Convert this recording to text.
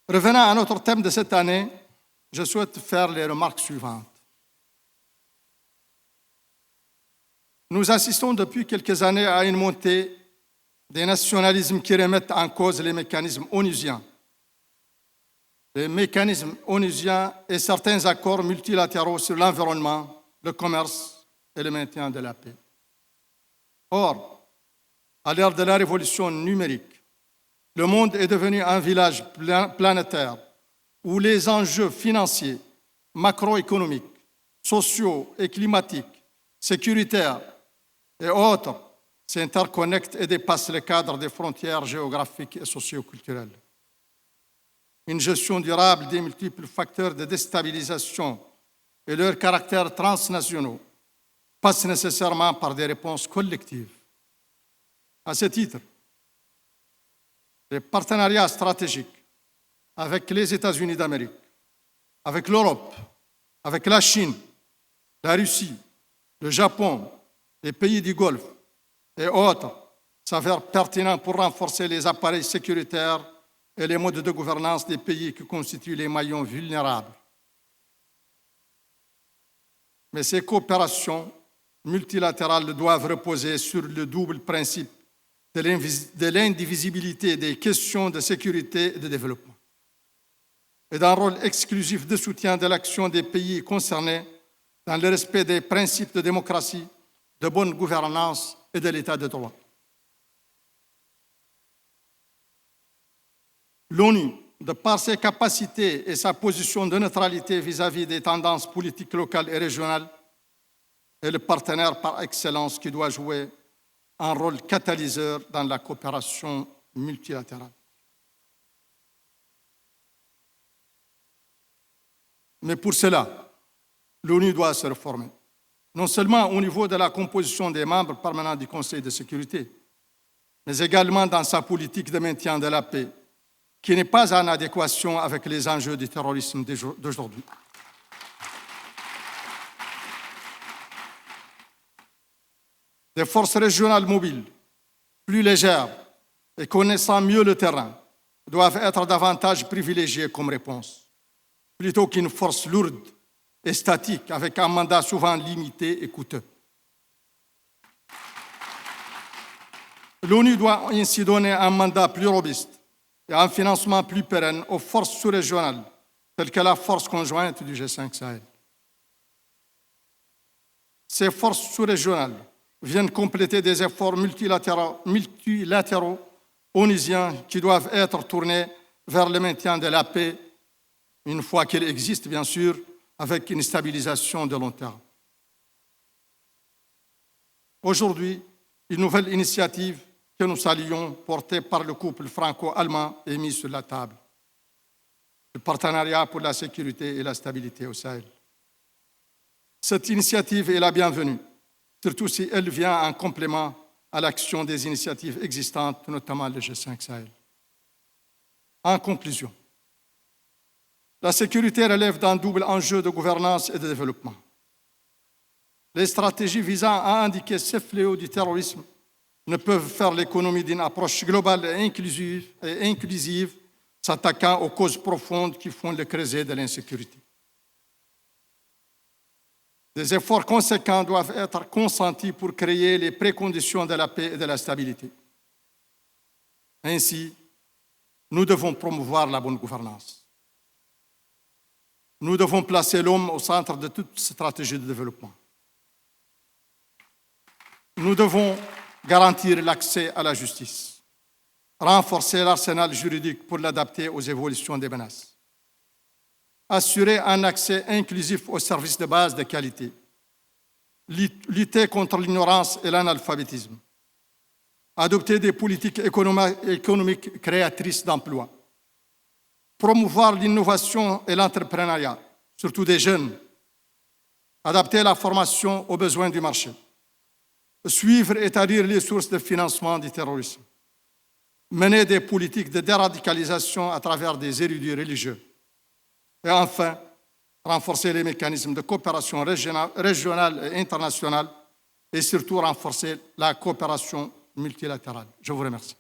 Revenant à notre thème de cette année, je souhaite faire les remarques suivantes. Nous assistons depuis quelques années à une montée des nationalismes qui remettent en cause les mécanismes onusiens. Les mécanismes onusiens et certains accords multilatéraux sur l'environnement, le commerce et le maintien de la paix. Or, à l'ère de la révolution numérique, le monde est devenu un village planétaire où les enjeux financiers, macroéconomiques, sociaux et climatiques, sécuritaires et autres s'interconnectent et dépassent le cadre des frontières géographiques et socioculturelles. Une gestion durable des multiples facteurs de déstabilisation et leurs caractères transnationaux passe nécessairement par des réponses collectives. À ce titre, les partenariats stratégiques avec les États-Unis d'Amérique, avec l'Europe, avec la Chine, la Russie, le Japon, les pays du Golfe et autres s'avèrent pertinents pour renforcer les appareils sécuritaires et les modes de gouvernance des pays qui constituent les maillons vulnérables. Mais ces coopérations multilatérales doivent reposer sur le double principe de l'indivisibilité des questions de sécurité et de développement, et d'un rôle exclusif de soutien de l'action des pays concernés dans le respect des principes de démocratie, de bonne gouvernance et de l'état de droit. L'ONU, de par ses capacités et sa position de neutralité vis-à-vis des tendances politiques locales et régionales, est le partenaire par excellence qui doit jouer un rôle catalyseur dans la coopération multilatérale. Mais pour cela, l'ONU doit se réformer, non seulement au niveau de la composition des membres permanents du Conseil de sécurité, mais également dans sa politique de maintien de la paix, qui n'est pas en adéquation avec les enjeux du terrorisme d'aujourd'hui. Des forces régionales mobiles, plus légères et connaissant mieux le terrain, doivent être davantage privilégiées comme réponse, plutôt qu'une force lourde et statique avec un mandat souvent limité et coûteux. L'ONU doit ainsi donner un mandat plus robuste et un financement plus pérenne aux forces sous-régionales, telles que la force conjointe du G5 Sahel. Ces forces sous-régionales viennent compléter des efforts multilatéraux onusiens qui doivent être tournés vers le maintien de la paix, une fois qu'elle existe, bien sûr, avec une stabilisation de long terme. Aujourd'hui, une nouvelle initiative que nous saluons, portée par le couple franco-allemand, est mise sur la table. Le partenariat pour la sécurité et la stabilité au Sahel. Cette initiative est la bienvenue, surtout si elle vient en complément à l'action des initiatives existantes, notamment le G5 Sahel. En conclusion, la sécurité relève d'un double enjeu de gouvernance et de développement. Les stratégies visant à indiquer ces fléaux du terrorisme ne peuvent faire l'économie d'une approche globale et inclusive, s'attaquant aux causes profondes qui font le creuset de l'insécurité. Des efforts conséquents doivent être consentis pour créer les préconditions de la paix et de la stabilité. Ainsi, nous devons promouvoir la bonne gouvernance. Nous devons placer l'homme au centre de toute stratégie de développement. Nous devons garantir l'accès à la justice, renforcer l'arsenal juridique pour l'adapter aux évolutions des menaces, assurer un accès inclusif aux services de base de qualité, lutter contre l'ignorance et l'analphabétisme, adopter des politiques économiques créatrices d'emplois, promouvoir l'innovation et l'entrepreneuriat, surtout des jeunes, adapter la formation aux besoins du marché, suivre et tarir les sources de financement du terrorisme, mener des politiques de déradicalisation à travers des érudits religieux, et enfin, renforcer les mécanismes de coopération régionale et internationale et surtout renforcer la coopération multilatérale. Je vous remercie.